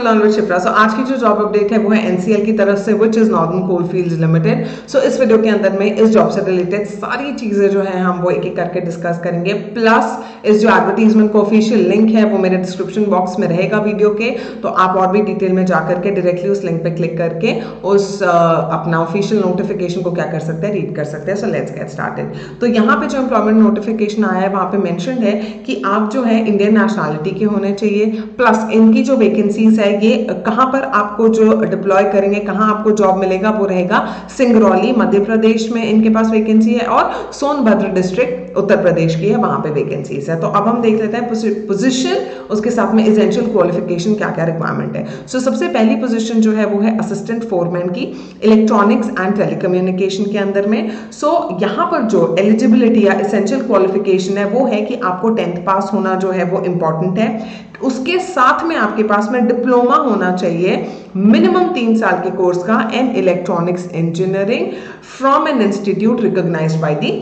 Learn with Shipra. सो आज की जो जॉब अपडेट है वो है एनसीएल की तरफ से, which is northern coalfields limited. So इस वीडियो के अंदर में इस जॉब से रिलेटेड सारी चीजें जो है हम वो एक एक करके डिस्कस करेंगे। प्लस इस जो एडवर्टीजमेंट को ऑफिशियल लिंक है वो मेरे डिस्क्रिप्शन बॉक्स में रहेगा वीडियो के, तो आप और भी डिटेल में जाकर के डायरेक्टली उस लिंक पे क्लिक करके उस अपना ऑफिशियल नोटिफिकेशन को क्या कर सकते हैं, रीड कर सकते हैं। So let's get started. तो यहाँ पे जो एम्प्लॉयमेंट नोटिफिकेशन आया है वहां पे मेंशन है कि आप जो है इंडियन नेशनलिटी के होने चाहिए, प्लस इनकी जो वैकेंसीज है ये कहां पर आपको जो डिप्लॉय करेंगे, कहां आपको जॉब मिलेगा, वो रहेगा सिंगरौली मध्य प्रदेश में इनके पास वैकेंसी है, और सोनभद्र डिस्ट्रिक्ट उत्तर प्रदेश की है, वहां पे वैकेंसीज है। तो अब हम देख लेते हैं पोजीशन, उसके साथ में एसेंशियल क्वालिफिकेशन क्या क्या रिक्वायरमेंट है। सो सबसे पहली पोजीशन जो है वो है असिस्टेंट फोरमैन की, इलेक्ट्रॉनिक्स एंड टेलीकम्युनिकेशन के अंदर में। सो यहाँ पर जो एलिजिबिलिटी या एसेंशियल क्वालिफिकेशन है वो है कि आपको 10th पास होना जो है वो इंपॉर्टेंट है, उसके साथ में आपके पास में डिप्लोमा होना चाहिए मिनिमम 3 साल के कोर्स का in electronics engineering from an institute recognised by the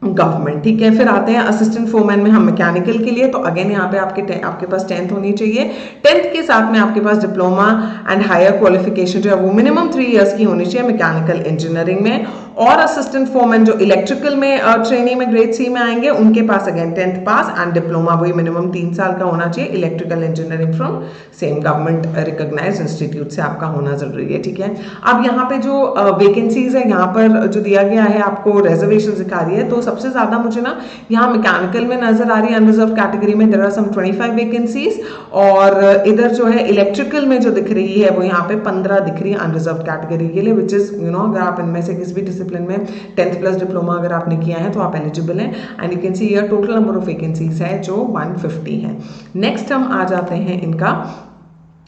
government. ठीक है, फिर आते हैं असिस्टेंट फोरमैन में हम मैकेनिकल के लिए। तो अगेन यहाँ पे आपके पास 10th होनी चाहिए, 10th के साथ में आपके पास डिप्लोमा एंड हायर क्वालिफिकेशन जो है वो मिनिमम 3 इयर्स की होनी चाहिए मैकेनिकल इंजीनियरिंग में। और असिस्टेंट फोरमैन जो इलेक्ट्रिकल में ट्रेनिंग में ग्रेड सी में आएंगे उनके पास again 10th pass and diploma वही मिनिमम 3 साल का होना चाहिए electrical engineering from same government recognised institute से आपका होना जरूरी है। ठीक है, अब यहाँ पे जो वैकेंसीज है यहाँ पर जो दिया गया है आपको रिजर्वेशन दिखा रही है, तो सबसे ज्यादा मुझे ना यहाँ मैकेनिकल में नजर आ रही है अनरिजर्व कैटेगरी में देयर आर सम 25 वैकेंसीज, और इधर जो है इलेक्ट्रिकल में जो दिख रही है वो यहाँ पे 15 दिख रही है अनरिजर्व कैटेगरी के लिए, विच इज अगर आप इनमें से किसी भी डिसिप्लिन में 10th प्लस डिप्लोमा अगर आपने किया है तो आप एलिजिबल हैं। And you can see here total number of vacancies है जो 150 है। नेक्स्ट हम आ जाते हैं इनका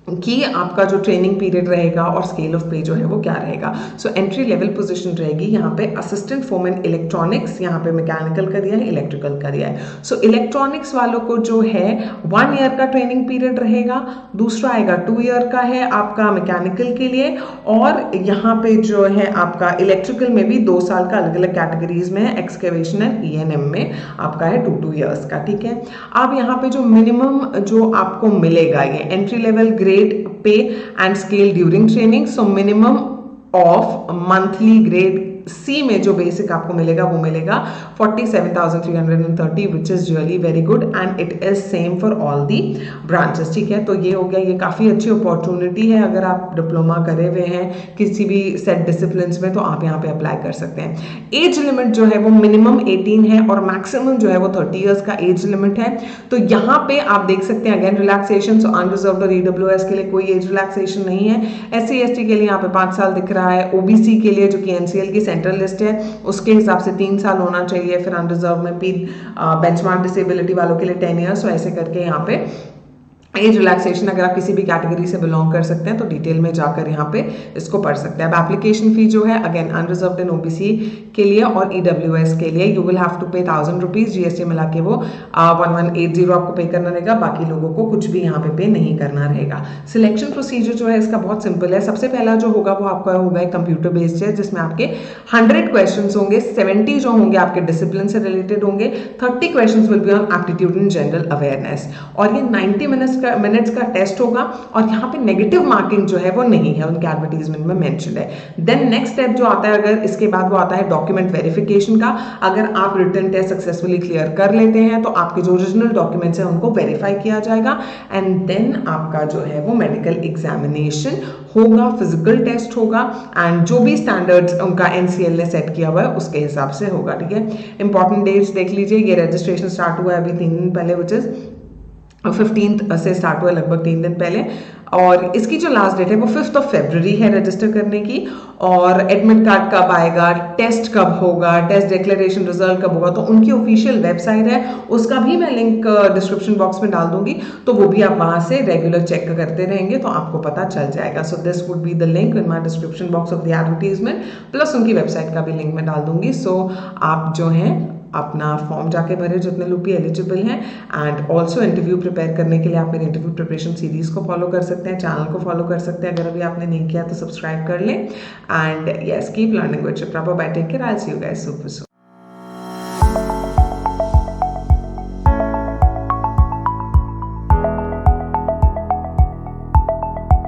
कि आपका जो ट्रेनिंग पीरियड रहेगा और स्केल ऑफ पे जो है वो क्या रहेगा। सो एंट्री लेवल पोजीशन रहेगी यहाँ पे असिस्टेंट फोरमैन इलेक्ट्रॉनिक्स, यहाँ पे मैकेनिकल का दिया है, इलेक्ट्रिकल का दिया है। सो इलेक्ट्रॉनिक्स वालों को जो है 1 ईयर का ट्रेनिंग पीरियड रहेगा, दूसरा आएगा 2 ईयर का है आपका मैकेनिकल के लिए, और यहाँ पे जो है आपका इलेक्ट्रिकल में भी 2 साल का अलग अलग कैटेगरीज में है, एक्सकेवेशन एंड ENM में आपका है 2 ईयर्स का। ठीक है, अब यहाँ पे जो मिनिमम जो आपको मिलेगा ये entry level grade pay and scale during training, so minimum of monthly grade सी में जो बेसिक आपको मिलेगा वो मिलेगा 47,330 which is really very good and it is same for all the branches. ठीक है, तो ये हो गया, ये काफी अच्छी अपॉर्चुनिटी है अगर आप डिप्लोमा करे हुए हैं किसी भी सेट डिसिप्लिन में तो आप यहाँ पे अप्लाई कर सकते हैं। एज लिमिट जो है वो मिनिमम 18 है और मैक्सिमम जो है वो 30 ईयर्स का एज लिमिट है। तो यहाँ पे आप देख सकते हैं अगेन रिलैक्सेशन, सो अनरिजर्व्ड और EWS के लिए कोई एज रिलैक्सेशन नहीं है। SC/ST के लिए यहाँ पे 5 साल दिख रहा है, OBC के लिए जो कि NCL की सेंट्रल लिस्ट है उसके हिसाब से 3 साल होना चाहिए, फिर अनरिजर्व में बेंचमार्क डिसेबिलिटी वालों के लिए 10 ईयर्स। तो ऐसे करके यहाँ पे एज रिलैक्सेशन अगर आप किसी भी कैटेगरी से बिलोंग कर सकते हैं तो डिटेल में जाकर यहाँ पे इसको पढ़ सकते हैं। अब एप्लीकेशन फी जो है अगेन अनरिजर्व्ड एंड OBC के लिए और EWS के लिए यू विल हैव टू पे 1000 रुपीज, GST मिला के वो 1180 आपको पे करना रहेगा, बाकी लोगों को कुछ भी यहाँ पे नहीं करना रहेगा। सिलेक्शन प्रोसीजर जो है इसका बहुत सिंपल है। सबसे पहला जो होगा वो आपका होगा कंप्यूटर बेस्ड है जिसमें आपके 100 क्वेश्चन होंगे, 70 जो होंगे आपके डिसिप्लिन से रिलेटेड होंगे, 30 question will be on aptitude and general awareness, और ये 90 मिनट्स का टेस्ट होगा। और यहाँ पे नेगेटिव मार्किंग जो है वो नहीं है, उनके एडवर्टीजमेंट में मेंशन है। देन नेक्स्ट स्टेप जो आता है अगर इसके बाद वो आता है डॉक्यूमेंट वेरिफिकेशन का। अगर आप रिटन टेस्ट सक्सेसफुली क्लियर कर लेते हैं तो आपके जो ओरिजिनल डॉक्यूमेंट्स हैं उनको वेरीफाई किया जाएगा एंड देन आपका जो है वो मेडिकल एग्जामिनेशन होगा, फिजिकल टेस्ट होगा एंड जो भी स्टैंडर्ड्स उनका NCL ने सेट किया हुआ है उसके हिसाब से होगा। ठीक है, इंपॉर्टेंट डेट्स देख लीजिए, ये रजिस्ट्रेशन स्टार्ट हुआ है अभी 3 दिन पहले, विच इज 15th से स्टार्ट हुआ लगभग 3 दिन पहले, और इसकी जो लास्ट डेट है वो 5th ऑफ फरवरी है रजिस्टर करने की। और एडमिट कार्ड कब आएगा, टेस्ट कब होगा, टेस्ट डिक्लेरेशन रिजल्ट कब होगा, तो उनकी ऑफिशियल वेबसाइट है, उसका भी मैं लिंक डिस्क्रिप्शन बॉक्स में डाल दूंगी, तो वो भी आप वहां से रेगुलर चेक करते रहेंगे तो आपको पता चल जाएगा। So this would be the link in my description box of the advertisement, plus उनकी वेबसाइट का भी लिंक मैं डाल दूंगी। सो आप जो है अपना फॉर्म जाके भरे जितने लोग भी एलिजिबल हैं, एंड ऑल्सो इंटरव्यू प्रिपेयर करने के लिए आप मेरे इंटरव्यू प्रिपरेशन सीरीज को फॉलो कर सकते हैं, चैनल को फॉलो कर सकते हैं। अगर अभी आपने नहीं किया तो सब्सक्राइब कर लें and yes keep learning with Shipra. Bye, take care, I will see you guys super soon.